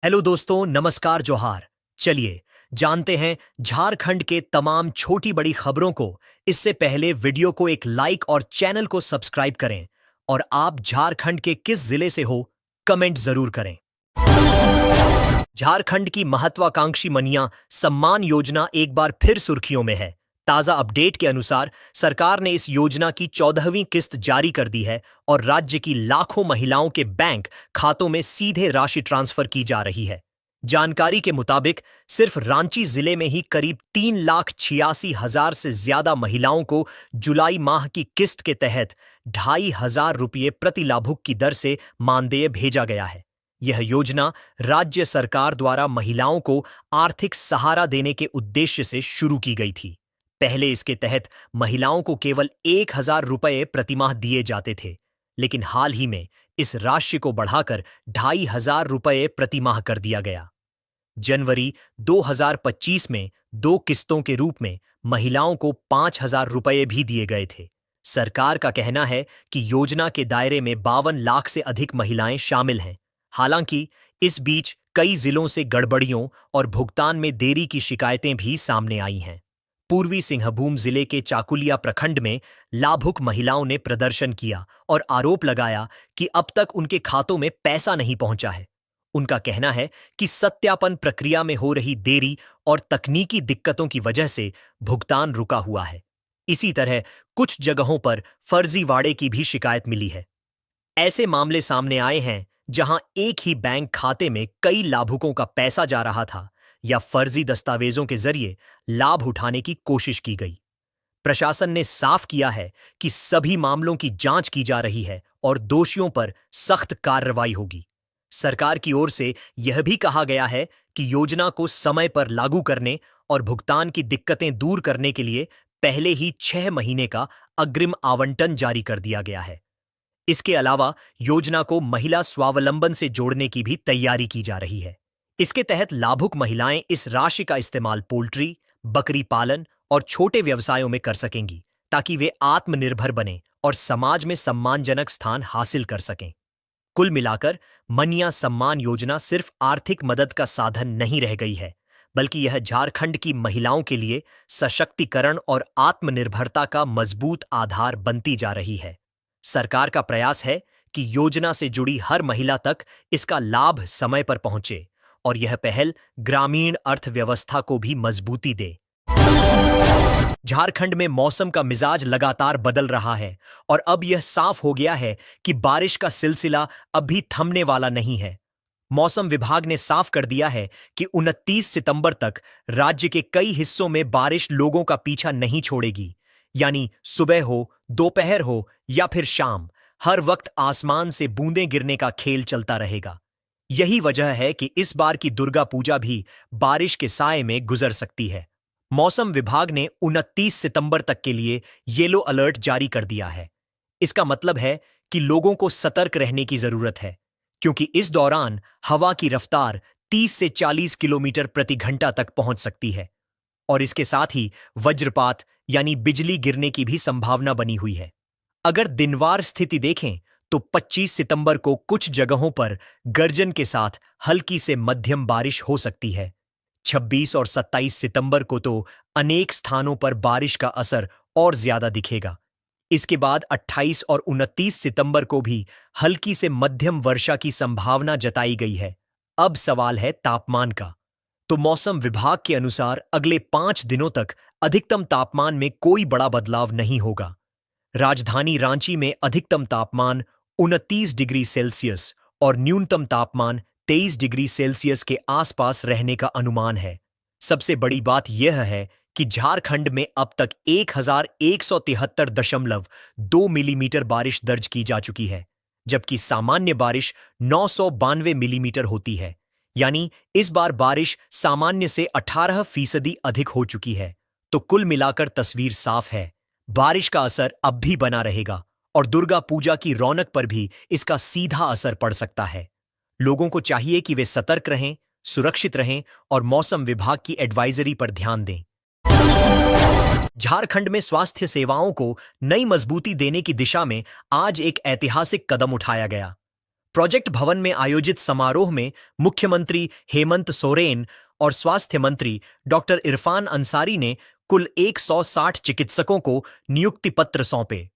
Hello दोस्तों, नमस्कार, जोहार। चलिए जानते हैं झारखंड के तमाम छोटी बड़ी खबरों को। इससे पहले वीडियो को एक लाइक और चैनल को सब्सक्राइब करें। और आप झारखंड के किस जिले से हो, कमेंट जरूर करें। झारखंड की महत्वाकांक्षी मनिया सम्मान योजना एक बार फिर सुर्खियों में है। ताजा अपडेट के अनुसार सरकार ने इस योजना की 14वीं किस्त जारी कर दी है और राज्य की लाखों महिलाओं के बैंक खातों में सीधे राशि ट्रांसफर की जा रही है। जानकारी के मुताबिक सिर्फ रांची जिले में ही करीब 3,86,000 से ज्यादा महिलाओं को जुलाई माह की किस्त के तहत 2,500 रुपये प्रति लाभुक की दर से मानदेय भेजा गया है। यह योजना राज्य सरकार द्वारा महिलाओं को आर्थिक सहारा देने के उद्देश्य से शुरू की गई थी। पहले इसके तहत महिलाओं को केवल 1,000 रुपये प्रतिमाह दिए जाते थे, लेकिन हाल ही में इस राशि को बढ़ाकर 2,500 रुपये प्रतिमाह कर दिया गया। जनवरी 2025 में 2 किस्तों के रूप में महिलाओं को 5,000 रुपये भी दिए गए थे। सरकार का कहना है कि योजना के दायरे में 52 लाख से अधिक महिलाएं शामिल हैं। हालांकि इस बीच कई जिलों से गड़बड़ियों और भुगतान में देरी की शिकायतें भी सामने आई हैं। पूर्वी सिंहभूम जिले के चाकुलिया प्रखंड में लाभुक महिलाओं ने प्रदर्शन किया और आरोप लगाया कि अब तक उनके खातों में पैसा नहीं पहुंचा है। उनका कहना है कि सत्यापन प्रक्रिया में हो रही देरी और तकनीकी दिक्कतों की वजह से भुगतान रुका हुआ है। इसी तरह कुछ जगहों पर फर्जीवाड़े की भी शिकायत मिली है। ऐसे मामले सामने आए हैं जहां एक ही बैंक खाते में कई लाभुकों का पैसा जा रहा था या फर्जी दस्तावेजों के जरिए लाभ उठाने की कोशिश की गई। प्रशासन ने साफ किया है कि सभी मामलों की जांच की जा रही है और दोषियों पर सख्त कार्रवाई होगी। सरकार की ओर से यह भी कहा गया है कि योजना को समय पर लागू करने और भुगतान की दिक्कतें दूर करने के लिए पहले ही 6 महीने का अग्रिम आवंटन जारी कर दिया गया है। इसके अलावा योजना को महिला स्वावलंबन से जोड़ने की भी तैयारी की जा रही है। इसके तहत लाभुक महिलाएं इस राशि का इस्तेमाल पोल्ट्री, बकरी पालन और छोटे व्यवसायों में कर सकेंगी, ताकि वे आत्मनिर्भर बने और समाज में सम्मानजनक स्थान हासिल कर सकें। कुल मिलाकर मनिया सम्मान योजना सिर्फ आर्थिक मदद का साधन नहीं रह गई है, बल्कि यह झारखंड की महिलाओं के लिए सशक्तिकरण और आत्मनिर्भरता का मजबूत आधार बनती जा रही है। सरकार का प्रयास है कि योजना से जुड़ी हर महिला तक इसका लाभ समय पर पहुंचे और यह पहल ग्रामीण अर्थव्यवस्था को भी मजबूती दे। झारखंड में मौसम का मिजाज लगातार बदल रहा है और अब यह साफ हो गया है कि बारिश का सिलसिला अभी थमने वाला नहीं है। मौसम विभाग ने साफ कर दिया है कि 29 सितंबर तक राज्य के कई हिस्सों में बारिश लोगों का पीछा नहीं छोड़ेगी। यानी सुबह हो, दोपहर हो या फिर शाम, हर वक्त आसमान से बूंदें गिरने का खेल चलता रहेगा। यही वजह है कि इस बार की दुर्गा पूजा भी बारिश के साए में गुजर सकती है। मौसम विभाग ने 29 सितंबर तक के लिए येलो अलर्ट जारी कर दिया है। इसका मतलब है कि लोगों को सतर्क रहने की जरूरत है, क्योंकि इस दौरान हवा की रफ्तार 30 से 40 किलोमीटर प्रति घंटा तक पहुंच सकती है और इसके साथ ही वज्रपात यानी बिजली गिरने की भी संभावना बनी हुई है। अगर दिनवार स्थिति देखें तो 25 सितंबर को कुछ जगहों पर गर्जन के साथ हल्की से मध्यम बारिश हो सकती है। 26 और 27 सितंबर को तो अनेक स्थानों पर बारिश का असर और ज्यादा दिखेगा। इसके बाद 28 और 29 सितंबर को भी हल्की से मध्यम वर्षा की संभावना जताई गई है। अब सवाल है तापमान का। तो मौसम विभाग के अनुसार अगले 5 दिनों तक अधिकतम तापमान में कोई बड़ा बदलाव नहीं होगा। राजधानी रांची में अधिकतम तापमान 29 डिग्री सेल्सियस और न्यूनतम तापमान 23 डिग्री सेल्सियस के आसपास रहने का अनुमान है। सबसे बड़ी बात यह है कि झारखंड में अब तक 1,173.2 मिलीमीटर बारिश दर्ज की जा चुकी है, जबकि सामान्य बारिश 992 मिलीमीटर होती है। यानी इस बार बारिश सामान्य से 18% अधिक हो चुकी है। तो कुल मिलाकर तस्वीर साफ है, बारिश का असर अब भी बना रहेगा और दुर्गा पूजा की रौनक पर भी इसका सीधा असर पड़ सकता है। लोगों को चाहिए कि वे सतर्क रहें, सुरक्षित रहें और मौसम विभाग की एडवाइजरी पर ध्यान दें। झारखंड में स्वास्थ्य सेवाओं को नई मजबूती देने की दिशा में आज एक ऐतिहासिक कदम उठाया गया। प्रोजेक्ट भवन में आयोजित समारोह में मुख्यमंत्री हेमंत सोरेन और स्वास्थ्य मंत्री डॉक्टर इरफान अंसारी ने कुल 160 चिकित्सकों को नियुक्ति पत्र सौंपे।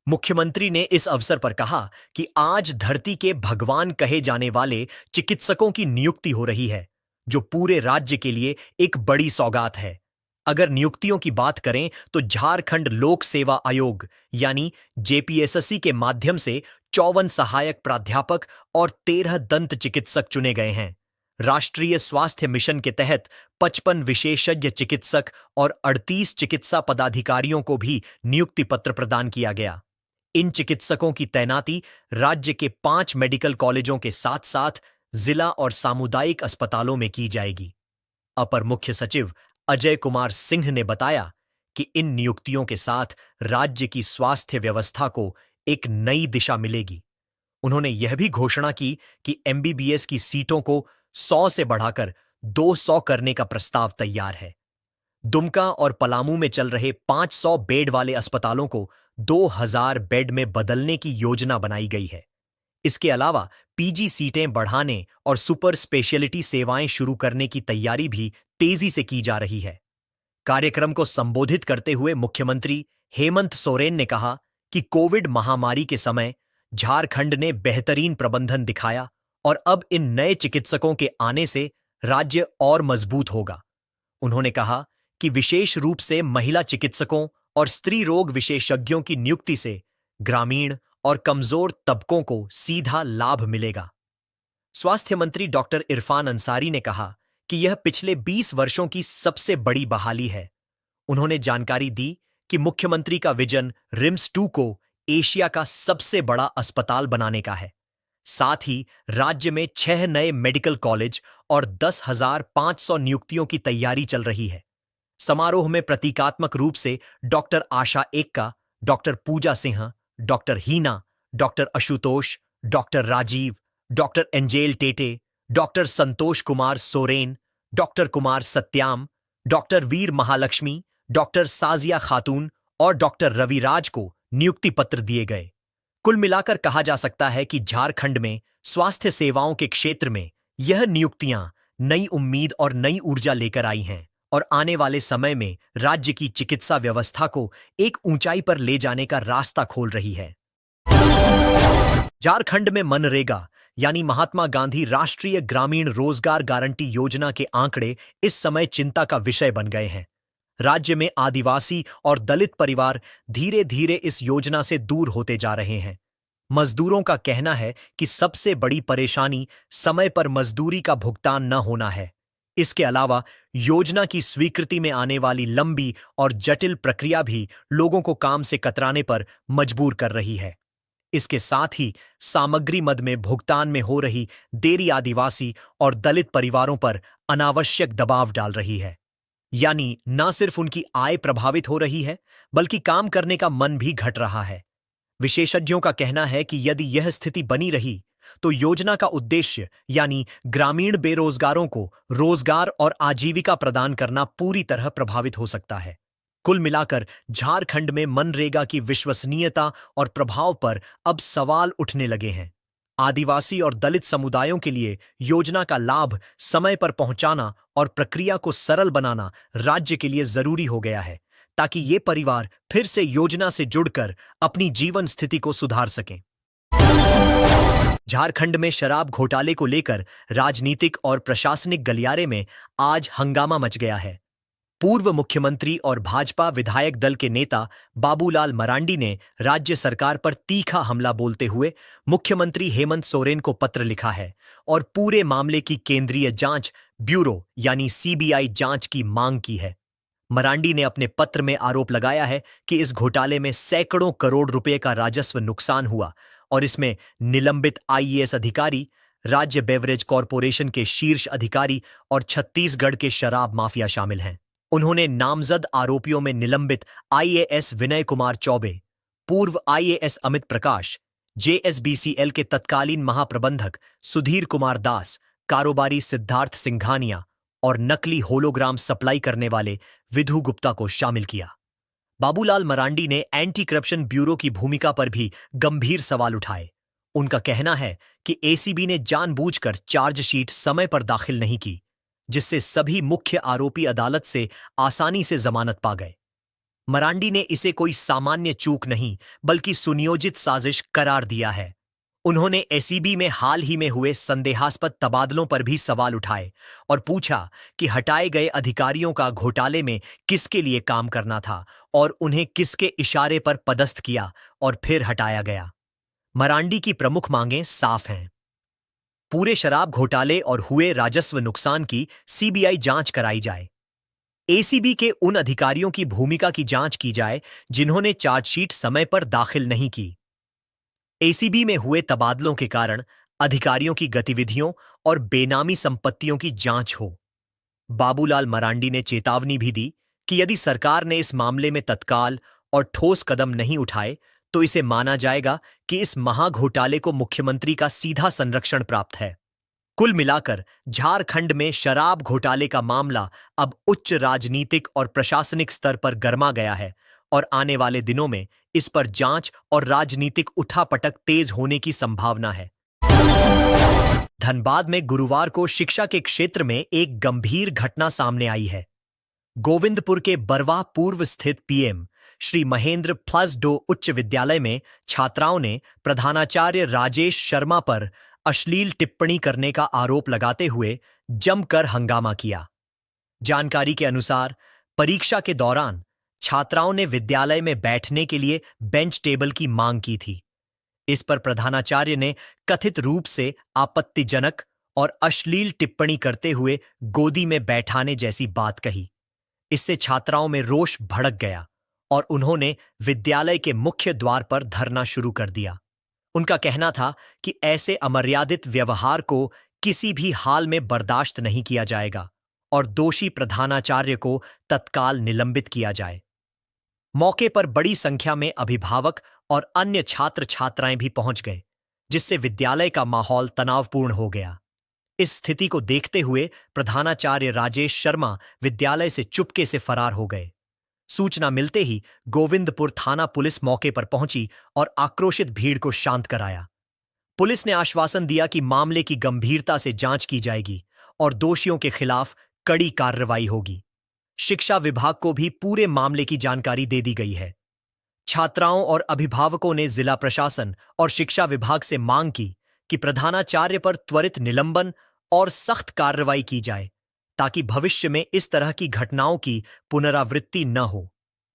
मुख्यमंत्री ने इस अवसर पर कहा कि आज धरती के भगवान कहे जाने वाले चिकित्सकों की नियुक्ति हो रही है, जो पूरे राज्य के लिए एक बड़ी सौगात है। अगर नियुक्तियों की बात करें तो झारखंड लोक सेवा आयोग यानी जेपीएसएससी के माध्यम से 54 सहायक प्राध्यापक और 13 दंत चिकित्सक चुने गए हैं। राष्ट्रीय स्वास्थ्य मिशन के तहत 55 विशेषज्ञ चिकित्सक और 38 चिकित्सा पदाधिकारियों को भी नियुक्ति पत्र प्रदान किया गया। इन चिकित्सकों की तैनाती राज्य के 5 मेडिकल कॉलेजों के साथ साथ जिला और सामुदायिक अस्पतालों में की जाएगी। अपर मुख्य सचिव अजय कुमार सिंह ने बताया कि इन नियुक्तियों के साथ राज्य की स्वास्थ्य व्यवस्था को एक नई दिशा मिलेगी। उन्होंने यह भी घोषणा की कि एमबीबीएस की सीटों को 100 से बढ़ाकर 200 करने का प्रस्ताव तैयार है। दुमका और पलामू में चल रहे 500 बेड वाले अस्पतालों को 2000 बेड में बदलने की योजना बनाई गई है। इसके अलावा पीजी सीटें बढ़ाने और सुपर स्पेशलिटी सेवाएं शुरू करने की तैयारी भी तेजी से की जा रही है। कार्यक्रम को संबोधित करते हुए मुख्यमंत्री हेमंत सोरेन ने कहा कि कोविड महामारी के समय झारखंड ने बेहतरीन प्रबंधन दिखाया और अब इन नए चिकित्सकों के आने से राज्य और मजबूत होगा। उन्होंने कहा कि विशेष रूप से महिला चिकित्सकों और स्त्री रोग विशेषज्ञों की नियुक्ति से ग्रामीण और कमजोर तबकों को सीधा लाभ मिलेगा। स्वास्थ्य मंत्री डॉक्टर इरफान अंसारी ने कहा कि यह पिछले 20 वर्षों की सबसे बड़ी बहाली है। उन्होंने जानकारी दी कि मुख्यमंत्री का विजन रिम्स 2 को एशिया का सबसे बड़ा अस्पताल बनाने का है। साथ ही राज्य में 6 नए मेडिकल कॉलेज और 10,500 नियुक्तियों की तैयारी चल रही है। समारोह में प्रतीकात्मक रूप से doctor Asha Ekka, doctor Puja Singh, doctor Heena, doctor Ashutosh, doctor Rajeev, doctor Angel Tete, doctor Santosh Kumar Soren, doctor Kumar Satyam, doctor Veer Mahalakshmi, doctor Sajiya Khatoon और डॉक्टर रविराज को नियुक्ति पत्र दिए गए। कुल मिलाकर कहा जा सकता है कि झारखंड में स्वास्थ्य सेवाओं के क्षेत्र में यह नियुक्तियां नई उम्मीद और नई ऊर्जा लेकर आई हैं और आने वाले समय में राज्य की चिकित्सा व्यवस्था को एक ऊंचाई पर ले जाने का रास्ता खोल रही है। झारखंड में मनरेगा यानी महात्मा गांधी राष्ट्रीय ग्रामीण रोजगार गारंटी योजना के आंकड़े इस समय चिंता का विषय बन गए हैं। राज्य में आदिवासी और दलित परिवार धीरे धीरे इस योजना से दूर होते जा रहे हैं। मजदूरों का कहना है कि सबसे बड़ी परेशानी समय पर मजदूरी का भुगतान न होना है। इसके अलावा योजना की स्वीकृति में आने वाली लंबी और जटिल प्रक्रिया भी लोगों को काम से कतराने पर मजबूर कर रही है। इसके साथ ही सामग्री मद में भुगतान में हो रही देरी आदिवासी और दलित परिवारों पर अनावश्यक दबाव डाल रही है। यानी न सिर्फ उनकी आय प्रभावित हो रही है, बल्कि काम करने का मन भी घट रहा है। विशेषज्ञों का कहना है कि यदि यह स्थिति बनी रही तो योजना का उद्देश्य यानी ग्रामीण बेरोजगारों को रोजगार और आजीविका प्रदान करना पूरी तरह प्रभावित हो सकता है। कुल मिलाकर झारखंड में मनरेगा की विश्वसनीयता और प्रभाव पर अब सवाल उठने लगे हैं। आदिवासी और दलित समुदायों के लिए योजना का लाभ समय पर पहुंचाना और प्रक्रिया को सरल बनाना राज्य के लिए जरूरी हो गया है, ताकि ये परिवार फिर से योजना से जुड़कर अपनी जीवन स्थिति को सुधार सकें। झारखंड में शराब घोटाले को लेकर राजनीतिक और प्रशासनिक गलियारे में आज हंगामा मच गया है। पूर्व मुख्यमंत्री और भाजपा विधायक दल के नेता बाबूलाल मरांडी ने राज्य सरकार पर तीखा हमला बोलते हुए मुख्यमंत्री हेमंत सोरेन को पत्र लिखा है और पूरे मामले की केंद्रीय जांच ब्यूरो यानी सीबीआई जांच की मांग की है। मरांडी ने अपने पत्र में आरोप लगाया है कि इस घोटाले में सैकड़ों करोड़ रुपए का राजस्व नुकसान हुआ और इसमें निलंबित आईएएस अधिकारी, राज्य बेवरेज कॉरपोरेशन के शीर्ष अधिकारी और छत्तीसगढ़ के शराब माफिया शामिल हैं। उन्होंने नामजद आरोपियों में निलंबित आईएएस विनय कुमार चौबे, पूर्व आईएएस अमित प्रकाश, जेएसबीसीएल के तत्कालीन महाप्रबंधक सुधीर कुमार दास, कारोबारी सिद्धार्थ सिंघानिया और नकली होलोग्राम सप्लाई करने वाले विधु गुप्ता को शामिल किया। बाबूलाल मरांडी ने एंटी करप्शन ब्यूरो की भूमिका पर भी गंभीर सवाल उठाए। उनका कहना है कि एसीबी ने जानबूझकर चार्जशीट समय पर दाखिल नहीं की, जिससे सभी मुख्य आरोपी अदालत से आसानी से जमानत पा गए। मरांडी ने इसे कोई सामान्य चूक नहीं बल्कि सुनियोजित साजिश करार दिया है। उन्होंने एसीबी में हाल ही में हुए संदेहास्पद तबादलों पर भी सवाल उठाए और पूछा कि हटाए गए अधिकारियों का घोटाले में किसके लिए काम करना था और उन्हें किसके इशारे पर पदस्थ किया और फिर हटाया गया। मरांडी की प्रमुख मांगें साफ हैं। पूरे शराब घोटाले और हुए राजस्व नुकसान की सीबीआई जांच कराई जाए। एसीबी के उन अधिकारियों की भूमिका की जांच की जाए जिन्होंने चार्जशीट समय पर दाखिल नहीं की। एसीबी में हुए तबादलों के कारण अधिकारियों की गतिविधियों और बेनामी संपत्तियों की जांच हो। बाबूलाल मरांडी ने चेतावनी भी दी कि यदि सरकार ने इस मामले में तत्काल और ठोस कदम नहीं उठाए तो इसे माना जाएगा कि इस महाघोटाले को मुख्यमंत्री का सीधा संरक्षण प्राप्त है। कुल मिलाकर झारखंड में शराब घोटाले का मामला अब उच्च राजनीतिक और प्रशासनिक स्तर पर गर्मा गया है और आने वाले दिनों में इस पर जांच और राजनीतिक उठापटक तेज होने की संभावना है। धनबाद में गुरुवार को शिक्षा के क्षेत्र में एक गंभीर घटना सामने आई है। गोविंदपुर के बरवा पूर्व स्थित पीएम श्री महेंद्र प्लस 2 उच्च विद्यालय में छात्राओं ने प्रधानाचार्य राजेश शर्मा पर अश्लील टिप्पणी करने का आरोप लगाते हुए जमकर हंगामा किया। जानकारी के अनुसार परीक्षा के दौरान छात्राओं ने विद्यालय में बैठने के लिए बेंच टेबल की मांग की थी। इस पर प्रधानाचार्य ने कथित रूप से आपत्तिजनक और अश्लील टिप्पणी करते हुए गोदी में बैठाने जैसी बात कही। इससे छात्राओं में रोष भड़क गया और उन्होंने विद्यालय के मुख्य द्वार पर धरना शुरू कर दिया। उनका कहना था कि ऐसे अमर्यादित व्यवहार को किसी भी हाल में बर्दाश्त नहीं किया जाएगा और दोषी प्रधानाचार्य को तत्काल निलंबित किया जाए। मौके पर बड़ी संख्या में अभिभावक और अन्य छात्र छात्राएं भी पहुंच गए, जिससे विद्यालय का माहौल तनावपूर्ण हो गया। इस स्थिति को देखते हुए प्रधानाचार्य राजेश शर्मा विद्यालय से चुपके से फरार हो गए। सूचना मिलते ही गोविंदपुर थाना पुलिस मौके पर पहुंची और आक्रोशित भीड़ को शांत कराया। पुलिस ने आश्वासन दिया कि मामले की गंभीरता से जांच की जाएगी और दोषियों के खिलाफ कड़ी कार्रवाई होगी। शिक्षा विभाग को भी पूरे मामले की जानकारी दे दी गई है। छात्राओं और अभिभावकों ने जिला प्रशासन और शिक्षा विभाग से मांग की कि प्रधानाचार्य पर त्वरित निलंबन और सख्त कार्रवाई की जाए ताकि भविष्य में इस तरह की घटनाओं की पुनरावृत्ति न हो।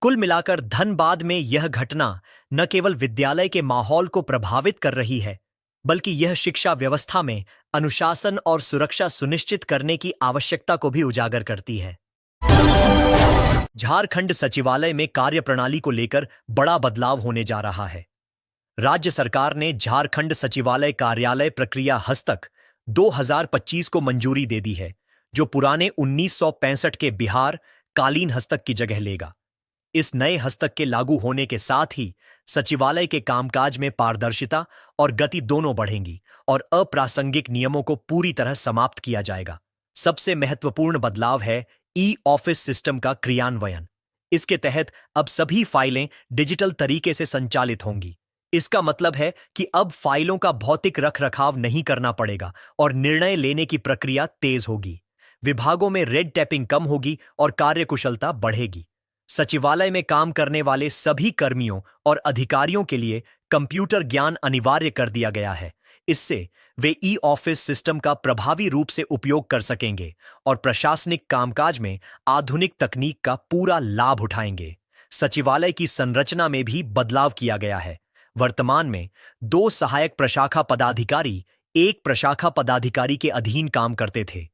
कुल मिलाकर धनबाद में यह घटना न केवल विद्यालय के माहौल को प्रभावित कर रही है, बल्कि यह शिक्षा व्यवस्था में अनुशासन और सुरक्षा सुनिश्चित करने की आवश्यकता को भी उजागर करती है। झारखंड सचिवालय में कार्यप्रणाली को लेकर बड़ा बदलाव होने जा रहा है। राज्य सरकार ने झारखंड सचिवालय कार्यालय प्रक्रिया हस्तक 2025 को मंजूरी दे दी है, जो पुराने 1965 के बिहार कालीन हस्तक की जगह लेगा। इस नए हस्तक के लागू होने के साथ ही सचिवालय के कामकाज में पारदर्शिता और गति दोनों बढ़ेंगी और अप्रासंगिक नियमों को पूरी तरह समाप्त किया जाएगा। सबसे महत्वपूर्ण बदलाव है ई-ऑफिस सिस्टम का क्रियान्वयन। इसके तहत अब सभी फाइलें डिजिटल तरीके से संचालित होंगी। इसका मतलब है कि अब फाइलों का भौतिक रखरखाव नहीं करना पड़ेगा और निर्णय लेने की प्रक्रिया तेज होगी। विभागों में रेड टैपिंग कम होगी और कार्यकुशलता बढ़ेगी। सचिवालय में काम करने वाले सभी कर्मियों और अधिकारियों के लिए कंप्यूटर ज्ञान अनिवार्य कर दिया गया है। इससे वे ई-ऑफिस सिस्टम का प्रभावी रूप से उपयोग कर सकेंगे और प्रशासनिक कामकाज में आधुनिक तकनीक का पूरा लाभ उठाएंगे। सचिवालय की संरचना में भी बदलाव किया गया है। वर्तमान में 2 सहायक प्रशाखा पदाधिकारी 1 प्रशाखा पदाधिकारी के अधीन काम करते थे।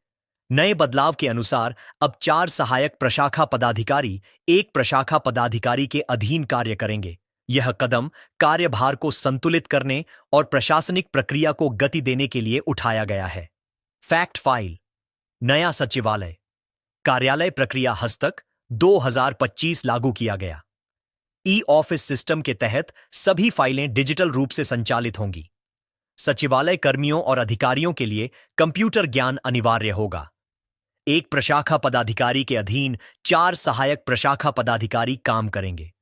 नए बदलाव के अनुसार अब 4 सहायक प्रशाखा पदाधिकारी 1 प्रशाखा पदाधिकारी के अधीन कार्य करेंगे। यह कदम कार्यभार को संतुलित करने और प्रशासनिक प्रक्रिया को गति देने के लिए उठाया गया है। Fact file. नया सचिवालय कार्यालय प्रक्रिया हस्तक 2025 लागू किया गया। ई-ऑफिस सिस्टम के तहत सभी फाइलें डिजिटल रूप से संचालित होंगी। सचिवालय कर्मियों और अधिकारियों के लिए कंप्यूटर ज्ञान अनिवार्य होगा। 1 प्रशाखा पदाधिकारी के अधीन 4 सहायक प्रशाखा पदाधिकारी काम करेंगे।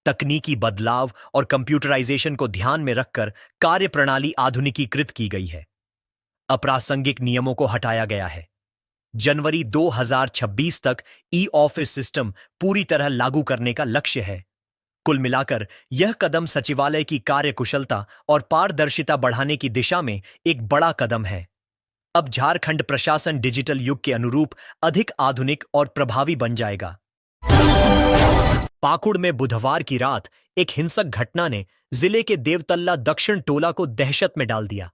तकनीकी बदलाव और कंप्यूटराइजेशन को ध्यान में रखकर कार्यप्रणाली आधुनिकीकृत की गई है। अप्रासंगिक नियमों को हटाया गया है। जनवरी 2026 तक ई ऑफिस सिस्टम पूरी तरह लागू करने का लक्ष्य है। कुल मिलाकर यह कदम सचिवालय की कार्यकुशलता और पारदर्शिता बढ़ाने की दिशा में एक बड़ा कदम है। अब झारखंड प्रशासन डिजिटल युग के अनुरूप अधिक आधुनिक और प्रभावी बन जाएगा। पाकुड़ में बुधवार की रात एक हिंसक घटना ने जिले के देवतल्ला दक्षिण टोला को दहशत में डाल दिया।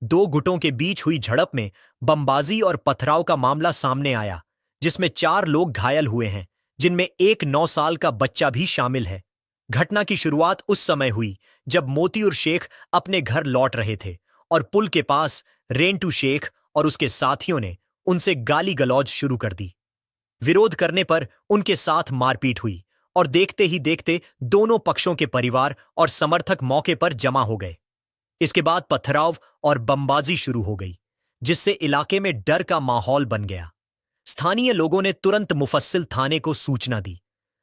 दो गुटों के बीच हुई झड़प में बमबाजी और पथराव का मामला सामने आया, जिसमें 4 लोग घायल हुए हैं, जिनमें एक 9 साल का बच्चा भी शामिल है। घटना की शुरुआत उस समय हुई जब मोतीउर शेख अपने घर लौट रहे थे और पुल के पास रेंटू शेख और उसके साथियों ने उनसे गाली गलौज शुरू कर दी। विरोध करने पर उनके साथ मारपीट हुई और देखते ही देखते दोनों पक्षों के परिवार और समर्थक मौके पर जमा हो गए। इसके बाद पथराव और बमबाजी शुरू हो गई, जिससे इलाके में डर का माहौल बन गया। स्थानीय लोगों ने तुरंत मुफस्सिल थाने को सूचना दी।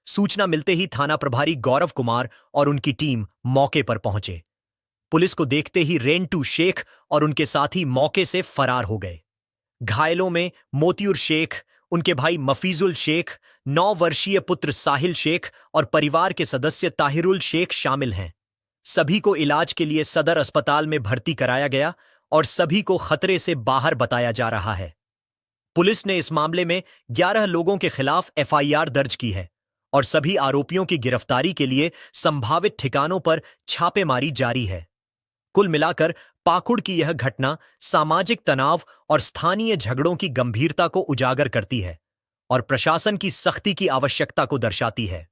सूचना मिलते ही थाना प्रभारी गौरव कुमार और उनकी टीम मौके पर पहुंचे। पुलिस को देखते ही रेंटू शेख और उनके साथी मौके से फरार हो गए। घायलों में मोतीउर शेख, उनके भाई मफीजुल शेख, 9 वर्षीय पुत्र साहिल शेख और परिवार के सदस्य ताहिरुल शेख शामिल हैं। सभी को इलाज के लिए सदर अस्पताल में भर्ती कराया गया और सभी को खतरे से बाहर बताया जा रहा है। पुलिस ने इस मामले में 11 लोगों के खिलाफ एफआईआर दर्ज की है और सभी आरोपियों की गिरफ्तारी के लिए संभावित ठिकानों पर छापेमारी जारी है। कुल मिलाकर पाकुड़ की यह घटना सामाजिक तनाव और स्थानीय झगड़ों की गंभीरता को उजागर करती है और प्रशासन की सख्ती की आवश्यकता को दर्शाती है।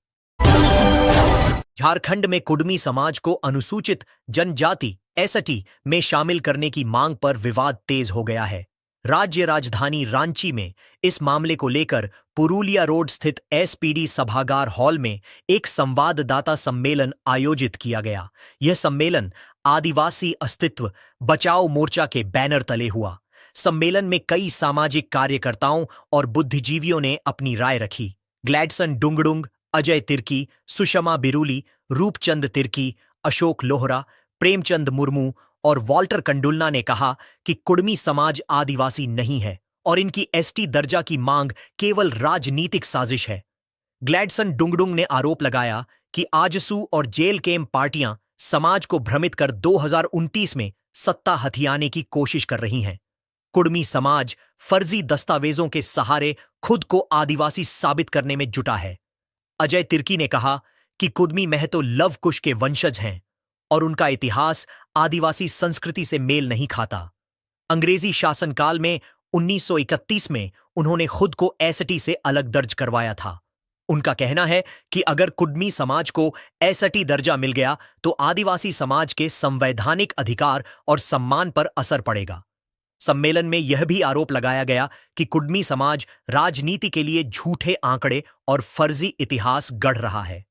झारखंड में कुडमी समाज को अनुसूचित जनजाति एसटी में शामिल करने की मांग पर विवाद तेज हो गया है। राज्य राजधानी रांची में इस मामले को लेकर पुरुलिया रोड स्थित एसपीडी सभागार हॉल में एक संवाददाता सम्मेलन आयोजित किया गया। यह सम्मेलन आदिवासी अस्तित्व बचाओ मोर्चा के बैनर तले हुआ। सम्मेलन में कई सामाजिक कार्यकर्ताओं और बुद्धिजीवियों ने अपनी राय रखी। ग्लैडसन डुंगडुंग, अजय तिर्की, सुषमा बिरुली, रूपचंद तिर्की, अशोक लोहरा, प्रेमचंद मुर्मू और वॉल्टर कंडुलना ने कहा कि कुडमी समाज आदिवासी नहीं है और इनकी एसटी दर्जा की मांग केवल राजनीतिक साजिश है। ग्लैडसन डुंगडुंग ने आरोप लगाया कि आजसू और जेल केम पार्टियां समाज को भ्रमित कर 2029 में सत्ता हथियाने की कोशिश कर रही हैं। कुडमी समाज फर्जी दस्तावेजों के सहारे खुद को आदिवासी साबित करने में जुटा है। अजय तिर्की ने कहा कि कुडमी महतो लव कुश के वंशज हैं और उनका इतिहास आदिवासी संस्कृति से मेल नहीं खाता। अंग्रेजी शासनकाल में 1931 में उन्होंने खुद को एसटी से अलग दर्ज करवाया था। उनका कहना है कि अगर कुडमी समाज को एसटी दर्जा मिल गया तो आदिवासी समाज के संवैधानिक अधिकार और सम्मान पर असर पड़ेगा। सम्मेलन में यह भी आरोप लगाया गया कि कुडमी समाज राजनीति के लिए झूठे आंकड़े और फर्जी इतिहास गढ़ रहा है।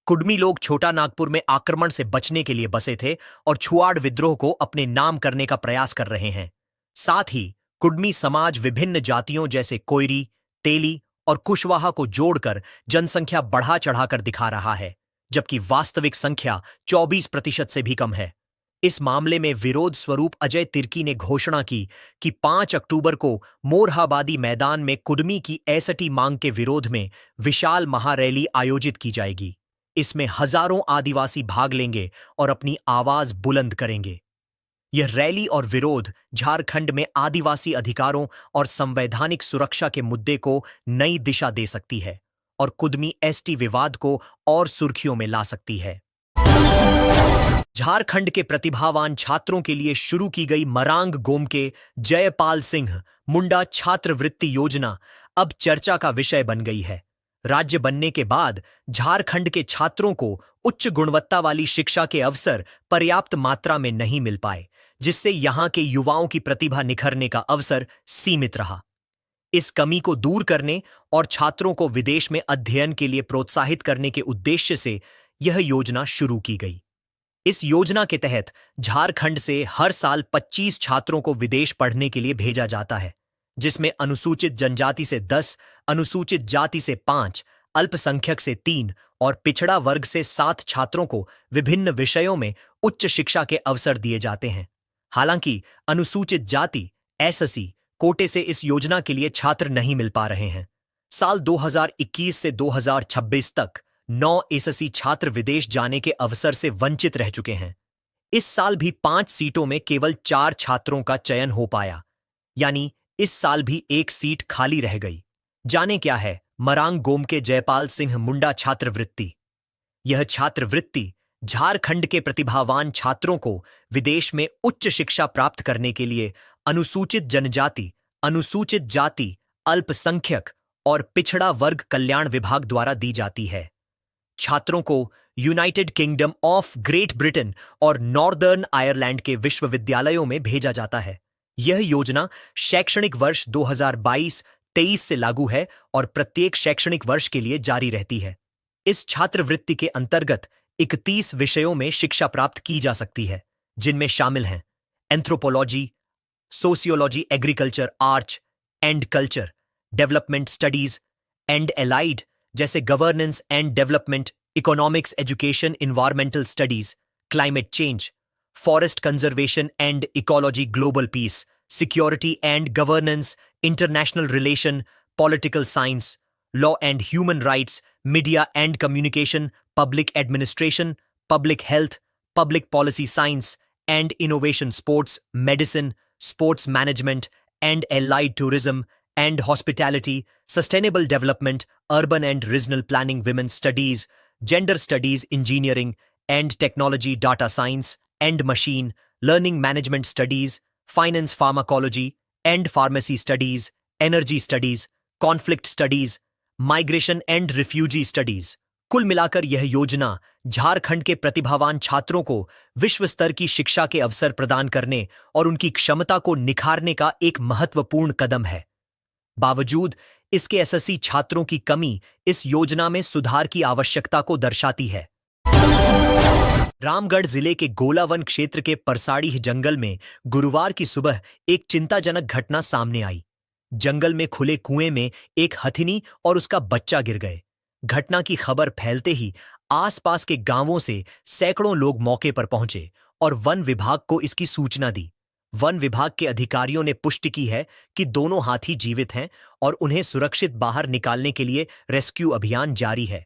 कुडमी लोग छोटा नागपुर में आक्रमण से बचने के लिए बसे थे और छुआड़ विद्रोह को अपने नाम करने का प्रयास कर रहे हैं। साथ ही कुडमी समाज विभिन्न जातियों जैसे कोयरी, तेली और कुशवाहा को जोड़कर जनसंख्या बढ़ा चढ़ाकर दिखा रहा है, जबकि वास्तविक संख्या 24% से भी कम है। इस मामले में विरोध स्वरूप अजय तिर्की ने घोषणा की कि 5 अक्टूबर को मोरहाबादी मैदान में कुडमी की एसटी मांग के विरोध में विशाल महारैली आयोजित की जाएगी। इसमें हजारों आदिवासी भाग लेंगे और अपनी आवाज बुलंद करेंगे। यह रैली और विरोध झारखंड में आदिवासी अधिकारों और संवैधानिक सुरक्षा के मुद्दे को नई दिशा दे सकती है और कुडमी एसटी विवाद को और सुर्खियों में ला सकती है। झारखंड के प्रतिभावान छात्रों के लिए शुरू की गई मरांग गोम के जयपाल सिंह मुंडा छात्रवृत्ति योजना अब चर्चा का विषय बन गई है। राज्य बनने के बाद झारखंड के छात्रों को उच्च गुणवत्ता वाली शिक्षा के अवसर पर्याप्त मात्रा में नहीं मिल पाए, जिससे यहां के युवाओं की प्रतिभा निखरने का अवसर सीमित रहा। इस कमी को दूर करने और छात्रों को विदेश में अध्ययन के लिए प्रोत्साहित करने के उद्देश्य से यह योजना शुरू की गई। इस योजना के तहत झारखंड से हर साल 25 छात्रों को विदेश पढ़ने के लिए भेजा जाता है, जिसमें अनुसूचित जनजाति से 10, अनुसूचित जाति से 5, अल्पसंख्यक से 3 और पिछड़ा वर्ग से 7 छात्रों को विभिन्न विषयों में उच्च शिक्षा के अवसर दिए जाते हैं। हालांकि अनुसूचित जाति एससी कोटे से इस योजना के लिए छात्र नहीं मिल पा रहे हैं। साल 2021 से 2026 तक 9 एससी छात्र विदेश जाने के अवसर से वंचित रह चुके हैं। इस साल भी 5 सीटों में केवल 4 छात्रों का चयन हो पाया, यानी इस साल भी एक सीट खाली रह गई। जाने क्या है मरांग गोम के जयपाल सिंह मुंडा छात्रवृत्ति। यह छात्रवृत्ति झारखंड के प्रतिभावान छात्रों को विदेश में उच्च शिक्षा प्राप्त करने के लिए अनुसूचित जनजाति, अनुसूचित जाति, अल्पसंख्यक और पिछड़ा वर्ग कल्याण विभाग द्वारा दी जाती है। छात्रों को United kingdom of great Britain और नॉर्दर्न आयरलैंड के विश्वविद्यालयों में भेजा जाता है। यह योजना शैक्षणिक वर्ष 2022-23 से लागू है और प्रत्येक शैक्षणिक वर्ष के लिए जारी रहती है। इस छात्रवृत्ति के अंतर्गत 31 विषयों में शिक्षा प्राप्त की जा सकती है, जिनमें शामिल हैं anthropology, sociology, agriculture, arts and culture, development studies and allied जैसे governance and development, economics, education, environmental studies, climate change, forest conservation and ecology, global peace, security and governance, international relation, political science, law and human rights, media and communication, public administration, public health, public policy science and innovation, sports medicine, sports management and allied tourism and hospitality, sustainable development, urban and regional planning, women studies, gender studies, engineering and technology, data science and machine learning, management studies, finance, pharmacology and pharmacy studies, energy studies, conflict studies, migration and refugee studies. कुल मिलाकर यह योजना झारखंड के प्रतिभावान छात्रों को विश्व स्तर की शिक्षा के अवसर प्रदान करने और उनकी क्षमता को निखारने का एक महत्वपूर्ण कदम है। बावजूद इसके एसएससी छात्रों की कमी इस योजना में सुधार की आवश्यकता को दर्शाती है। रामगढ़ जिले के गोलावन क्षेत्र के परसाड़ी जंगल में गुरुवार की सुबह एक चिंताजनक घटना सामने आई। जंगल में खुले कुएं में एक हथिनी और उसका बच्चा गिर गए। घटना की खबर फैलते ही आसपास के गांवों से सैकड़ों लोग मौके पर पहुंचे और वन विभाग को इसकी सूचना दी। वन विभाग के अधिकारियों ने पुष्टि की है कि दोनों हाथी जीवित हैं और उन्हें सुरक्षित बाहर निकालने के लिए रेस्क्यू अभियान जारी है।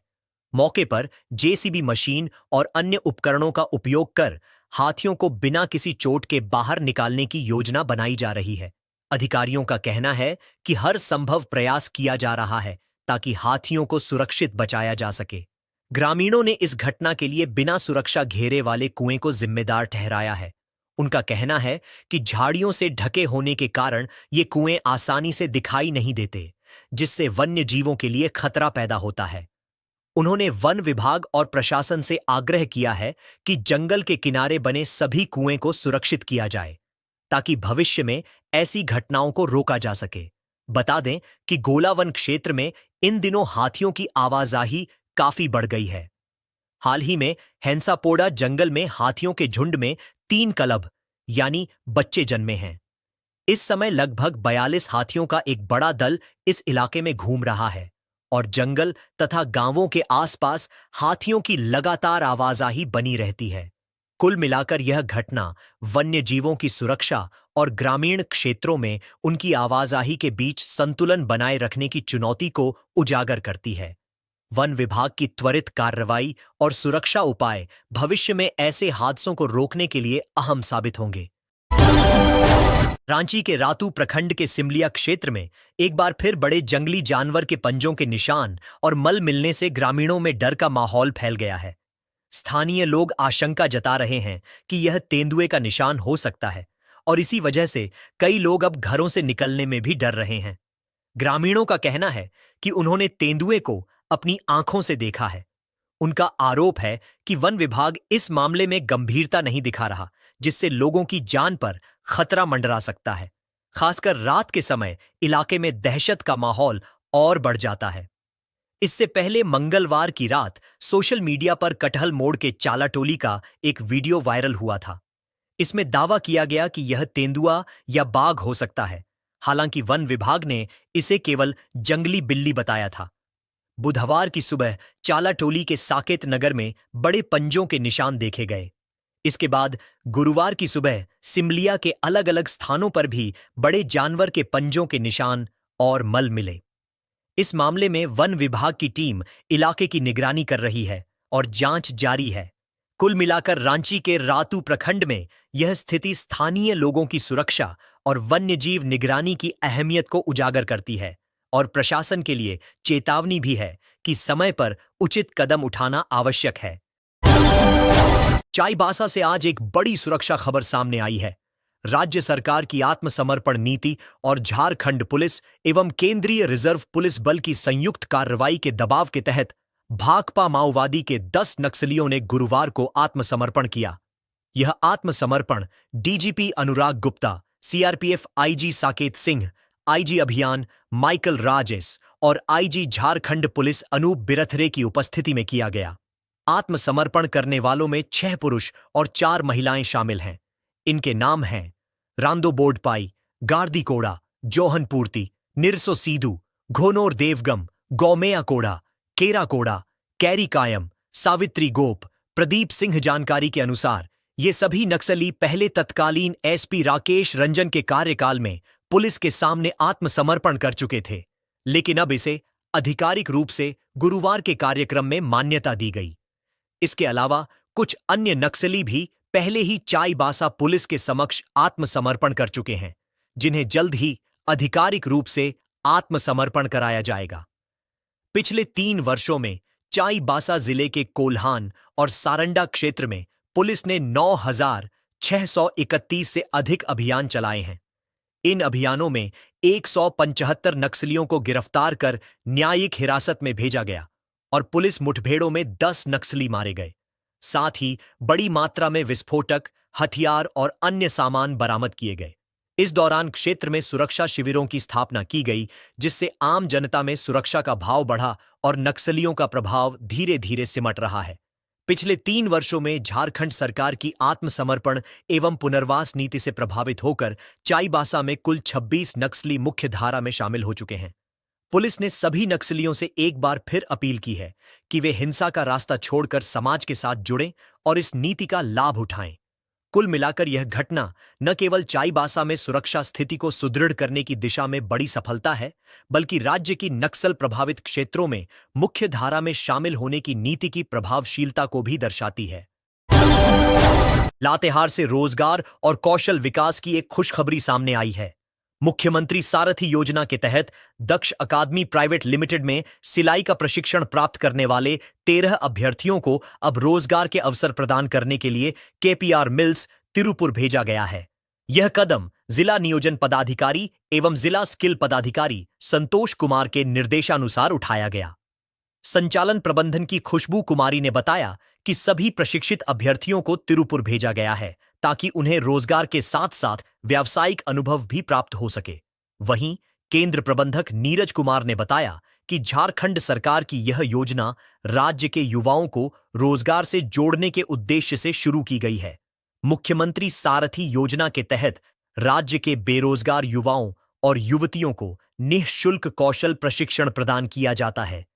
मौके पर जेसीबी मशीन और अन्य उपकरणों का उपयोग कर हाथियों को बिना किसी चोट के बाहर निकालने की योजना बनाई जा रही है। अधिकारियों का कहना है कि हर संभव प्रयास किया जा रहा है ताकि हाथियों को सुरक्षित बचाया जा सके। ग्रामीणों ने इस घटना के लिए बिना सुरक्षा घेरे वाले कुएं को जिम्मेदार ठहराया है। उनका कहना है कि झाड़ियों से ढके होने के कारण ये कुएं आसानी से दिखाई नहीं देते, जिससे वन्य जीवों के लिए खतरा पैदा होता है। उन्होंने वन विभाग और प्रशासन से आग्रह किया है कि जंगल के किनारे बने सभी कुएं को सुरक्षित किया जाए ताकि भविष्य में ऐसी घटनाओं को रोका जा सके। बता दें कि गोलावन क्षेत्र में इन दिनों हाथियों की आवाजाही काफी बढ़ गई है। हाल ही में हैंसापोड़ा जंगल में हाथियों के झुंड में 3 कलब यानी बच्चे जन्मे हैं। इस समय लगभग 42 हाथियों का एक बड़ा दल इस इलाके में घूम रहा है और जंगल तथा गांवों के आसपास हाथियों की लगातार आवाजाही बनी रहती है। कुल मिलाकर यह घटना वन्य जीवों की सुरक्षा और ग्रामीण क्षेत्रों में उनकी आवाजाही के बीच संतुलन बनाए रखने की चुनौती को उजागर करती है। वन विभाग की त्वरित कार्रवाई और सुरक्षा उपाय भविष्य में ऐसे हादसों को रोकने के लिए अहम साबित होंगे। रांची के रातू प्रखंड के सिमलिया क्षेत्र में एक बार फिर बड़े जंगली जानवर के पंजों के निशान और मल मिलने से ग्रामीणों में डर का माहौल फैल गया है। स्थानीय लोग आशंका जता रहे हैं कि यह तेंदुए का निशान हो सकता है और इसी वजह से कई लोग अब घरों से निकलने में भी डर रहे हैं। ग्रामीणों का कहना है कि उन्होंने तेंदुए को अपनी आंखों से देखा है। उनका आरोप है कि वन विभाग इस मामले में गंभीरता नहीं दिखा रहा, जिससे लोगों की जान पर खतरा मंडरा सकता है। खासकर रात के समय इलाके में दहशत का माहौल और बढ़ जाता है। इससे पहले मंगलवार की रात सोशल मीडिया पर कटहल मोड़ के चालाटोली का एक वीडियो वायरल हुआ था। इसमें दावा किया गया कि यह तेंदुआ या बाघ हो सकता है। हालांकि वन विभाग ने इसे केवल जंगली बिल्ली बताया था। बुधवार की सुबह चालाटोली के साकेत नगर में बड़े पंजों के निशान देखे गए। इसके बाद गुरुवार की सुबह सिमलिया के अलग अलग स्थानों पर भी बड़े जानवर के पंजों के निशान और मल मिले। इस मामले में वन विभाग की टीम इलाके की निगरानी कर रही है और जांच जारी है। कुल मिलाकर रांची के रातू प्रखंड में यह स्थिति स्थानीय लोगों की सुरक्षा और वन्यजीव निगरानी की अहमियत को उजागर करती है और प्रशासन के लिए चेतावनी भी है कि समय पर उचित कदम उठाना आवश्यक है। चाईबासा से आज एक बड़ी सुरक्षा खबर सामने आई है। राज्य सरकार की आत्मसमर्पण नीति और झारखंड पुलिस एवं केंद्रीय रिजर्व पुलिस बल की संयुक्त कार्रवाई के दबाव के तहत भाकपा माओवादी के 10 नक्सलियों ने गुरुवार को आत्मसमर्पण किया। यह आत्मसमर्पण DGP Anurag Gupta, CRPF IG Saket Singh, IG अभियान माइकल राजेस और आईजी झारखंड पुलिस अनूप बिरथरे की उपस्थिति में किया गया। आत्मसमर्पण करने वालों में 6 पुरुष और 4 महिलाएं शामिल हैं। इनके नाम हैं रांदो बोडपाई, गार्दी कोड़ा, जोहन पूर्ति, निरसो सीधू, घोनोर देवगम, गौमेया कोड़ा, केरा कोड़ा, कैरी कायम, सावित्री गोप, प्रदीप सिंह। जानकारी के अनुसार ये सभी नक्सली पहले तत्कालीन एसपी राकेश रंजन के कार्यकाल में पुलिस के सामने आत्मसमर्पण कर चुके थे, लेकिन अब इसे आधिकारिक रूप से गुरुवार के कार्यक्रम में मान्यता दी गई। इसके अलावा कुछ अन्य नक्सली भी पहले ही चाईबासा पुलिस के समक्ष आत्मसमर्पण कर चुके हैं, जिन्हें जल्द ही आधिकारिक रूप से आत्मसमर्पण कराया जाएगा। पिछले 3 वर्षों में चाईबासा जिले के कोल्हान और सारंडा क्षेत्र में पुलिस ने 9,631 से अधिक अभियान चलाए हैं। इन अभियानों में 175 नक्सलियों को गिरफ्तार कर न्यायिक हिरासत में भेजा गया और पुलिस मुठभेड़ों में 10 नक्सली मारे गए। साथ ही बड़ी मात्रा में विस्फोटक, हथियार और अन्य सामान बरामद किए गए। इस दौरान क्षेत्र में सुरक्षा शिविरों की स्थापना की गई, जिससे आम जनता में सुरक्षा का भाव बढ़ा और नक्सलियों का प्रभाव धीरे धीरे सिमट रहा है। पिछले 3 वर्षों में झारखंड सरकार की आत्मसमर्पण एवं पुनर्वास नीति से प्रभावित होकर चाईबासा में कुल 26 नक्सली मुख्य धारा में शामिल हो चुके हैं। पुलिस ने सभी नक्सलियों से एक बार फिर अपील की है कि वे हिंसा का रास्ता छोड़कर समाज के साथ जुड़ें और इस नीति का लाभ उठाएं। कुल मिलाकर यह घटना न केवल चाईबासा में सुरक्षा स्थिति को सुदृढ़ करने की दिशा में बड़ी सफलता है, बल्कि राज्य की नक्सल प्रभावित क्षेत्रों में मुख्य धारा में शामिल होने की नीति की प्रभावशीलता को भी दर्शाती है। लातेहार से रोजगार और कौशल विकास की एक खुशखबरी सामने आई है। मुख्यमंत्री सारथी योजना के तहत दक्ष अकादमी प्राइवेट लिमिटेड में सिलाई का प्रशिक्षण प्राप्त करने वाले 13 अभ्यर्थियों को अब रोजगार के अवसर प्रदान करने के लिए केपीआर मिल्स तिरुपुर भेजा गया है। यह कदम जिला नियोजन पदाधिकारी एवं जिला स्किल पदाधिकारी संतोष कुमार के निर्देशानुसार उठाया गया। संचालन प्रबंधन की खुशबू कुमारी ने बताया कि सभी प्रशिक्षित अभ्यर्थियों को तिरुपुर भेजा गया है ताकि उन्हें रोजगार के साथ साथ व्यावसायिक अनुभव भी प्राप्त हो सके। वहीं केंद्र प्रबंधक नीरज कुमार ने बताया कि झारखंड सरकार की यह योजना राज्य के युवाओं को रोजगार से जोड़ने के उद्देश्य से शुरू की गई है। मुख्यमंत्री सारथी योजना के तहत राज्य के बेरोजगार युवाओं और युवतियों को निःशुल्क कौशल प्रशिक्षण प्रदान किया जाता है।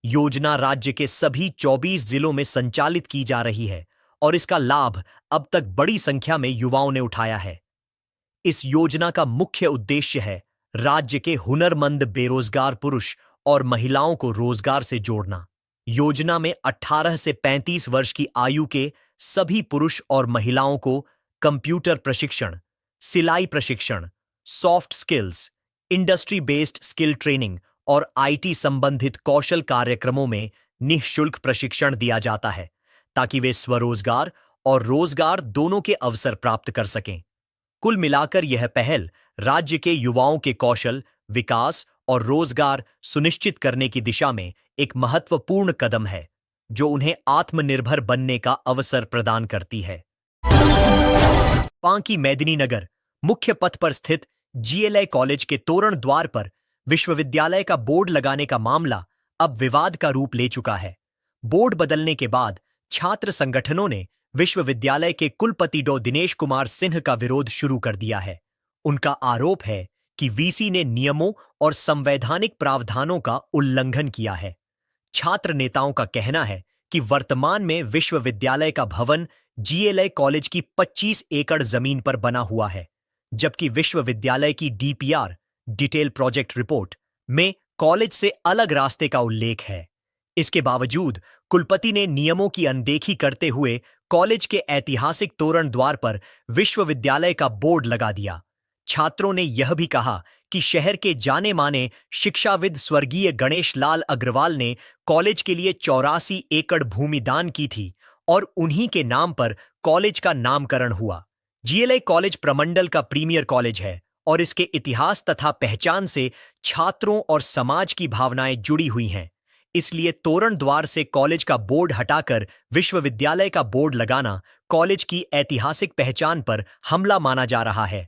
योजना राज्य के सभी 24 जिलों में संचालित की जा रही है और इसका लाभ अब तक बड़ी संख्या में युवाओं ने उठाया है। इस योजना का मुख्य उद्देश्य है राज्य के हुनरमंद बेरोजगार पुरुष और महिलाओं को रोजगार से जोड़ना। योजना में 18 से 35 वर्ष की आयु के सभी पुरुष और महिलाओं को कंप्यूटर प्रशिक्षण, सिलाई प्रशिक्षण, soft skills, industry based skill training और आईटी संबंधित कौशल कार्यक्रमों में निःशुल्क प्रशिक्षण दिया जाता है ताकि वे स्वरोजगार और रोजगार दोनों के अवसर प्राप्त कर सकें। कुल मिलाकर यह पहल राज्य के युवाओं के कौशल, विकास और रोजगार सुनिश्चित करने की दिशा में एक महत्वपूर्ण कदम है, जो उन्हें आत्मनिर्भर बनने का अवसर प्रदान करती है। पांकी मेदिनीनगर मुख्य पथ पर स्थित जीएलआई कॉलेज के तोरण द्वार पर विश्वविद्यालय का बोर्ड लगाने का मामला अब विवाद का रूप ले चुका है। बोर्ड बदलने के बाद छात्र संगठनों ने विश्वविद्यालय के कुलपति डॉ दिनेश कुमार सिंह का विरोध शुरू कर दिया है। उनका आरोप है कि वीसी ने नियमों और संवैधानिक प्रावधानों का उल्लंघन किया है। छात्र नेताओं का कहना है कि वर्तमान में विश्वविद्यालय का भवन जीएलआई कॉलेज की 25 एकड़ जमीन पर बना हुआ है, जबकि विश्वविद्यालय की डीपीआर डिटेल प्रोजेक्ट रिपोर्ट में कॉलेज से अलग रास्ते का उल्लेख है। इसके बावजूद कुलपति ने नियमों की अनदेखी करते हुए कॉलेज के ऐतिहासिक तोरण द्वार पर विश्वविद्यालय का बोर्ड लगा दिया। छात्रों ने यह भी कहा कि शहर के जाने माने शिक्षाविद स्वर्गीय गणेश लाल अग्रवाल ने कॉलेज के लिए 84 एकड़ भूमि दान की थी और उन्हीं के नाम पर कॉलेज का नामकरण हुआ। जीएलआई कॉलेज प्रमंडल का प्रीमियर कॉलेज है और इसके इतिहास तथा पहचान से छात्रों और समाज की भावनाएं जुड़ी हुई हैं। इसलिए तोरण द्वार से कॉलेज का बोर्ड हटाकर विश्वविद्यालय का बोर्ड लगाना कॉलेज की ऐतिहासिक पहचान पर हमला माना जा रहा है।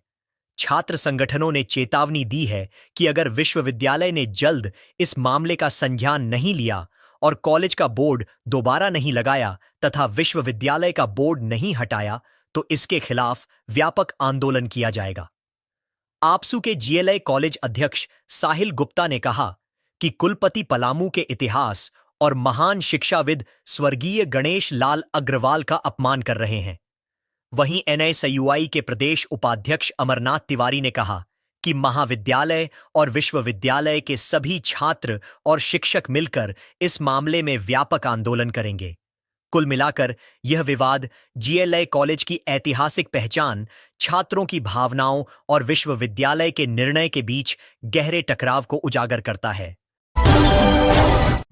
छात्र संगठनों ने चेतावनी दी है कि अगर विश्वविद्यालय ने जल्द इस मामले का संज्ञान नहीं लिया और कॉलेज का बोर्ड दोबारा नहीं लगाया तथा विश्वविद्यालय का बोर्ड नहीं हटाया तो इसके खिलाफ व्यापक आंदोलन किया जाएगा। आपसू के जीएलआई कॉलेज अध्यक्ष साहिल गुप्ता ने कहा कि कुलपति पलामू के इतिहास और महान शिक्षाविद स्वर्गीय गणेश लाल अग्रवाल का अपमान कर रहे हैं। वहीं एनआईएसयूआई के प्रदेश उपाध्यक्ष अमरनाथ तिवारी ने कहा कि महाविद्यालय और विश्वविद्यालय के सभी छात्र और शिक्षक मिलकर इस मामले में व्यापक आंदोलन करेंगे। कुल मिलाकर यह विवाद जीएलआई कॉलेज की ऐतिहासिक पहचान, छात्रों की भावनाओं और विश्वविद्यालय के निर्णय के बीच गहरे टकराव को उजागर करता है।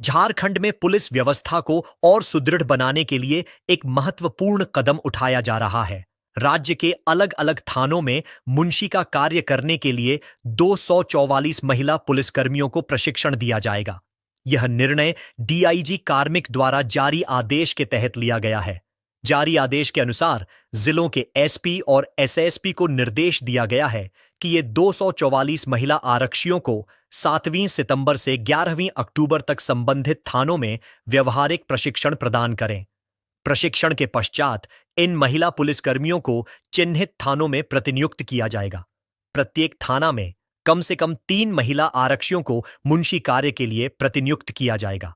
झारखंड में पुलिस व्यवस्था को और सुदृढ़ बनाने के लिए एक महत्वपूर्ण कदम उठाया जा रहा है। राज्य के अलग अलग थानों में मुंशी का कार्य करने के लिए 244 महिला पुलिसकर्मियों को प्रशिक्षण दिया जाएगा। यह निर्णय डीआईजी कार्मिक द्वारा जारी आदेश के तहत लिया गया है। जारी आदेश के अनुसार जिलों के एसपी और एसएसपी को निर्देश दिया गया है कि ये 244 महिला आरक्षियों को 7वीं सितंबर से 11वीं अक्टूबर तक संबंधित थानों में व्यवहारिक प्रशिक्षण प्रदान करें। प्रशिक्षण के पश्चात इन महिला पुलिसकर्मियों को चिन्हित थानों में प्रतिनियुक्त किया जाएगा। प्रत्येक थाना में कम से कम 3 महिला आरक्षियों को मुंशी कार्य के लिए प्रतिनियुक्त किया जाएगा।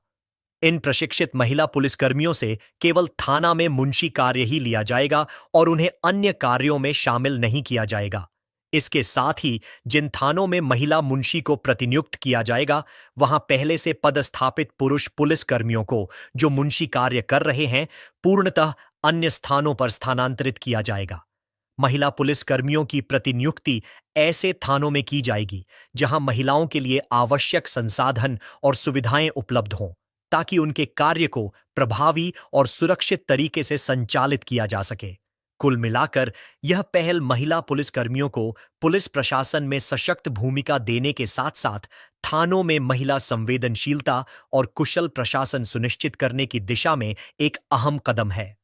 इन प्रशिक्षित महिला पुलिसकर्मियों से केवल थाना में मुंशी कार्य ही लिया जाएगा और उन्हें अन्य कार्यों में शामिल नहीं किया जाएगा। इसके साथ ही जिन थानों में महिला मुंशी को प्रतिनियुक्त किया जाएगा, वहां पहले से पदस्थापित पुरुष पुलिसकर्मियों को जो मुंशी कार्य कर रहे हैं, पूर्णतः अन्य स्थानों पर स्थानांतरित किया जाएगा। महिला पुलिसकर्मियों की प्रतिनियुक्ति ऐसे थानों में की जाएगी जहां महिलाओं के लिए आवश्यक संसाधन और सुविधाएं उपलब्ध हों, ताकि उनके कार्य को प्रभावी और सुरक्षित तरीके से संचालित किया जा सके। कुल मिलाकर यह पहल महिला पुलिसकर्मियों को पुलिस प्रशासन में सशक्त भूमिका देने के साथ साथ थानों में महिला संवेदनशीलता और कुशल प्रशासन सुनिश्चित करने की दिशा में एक अहम कदम है।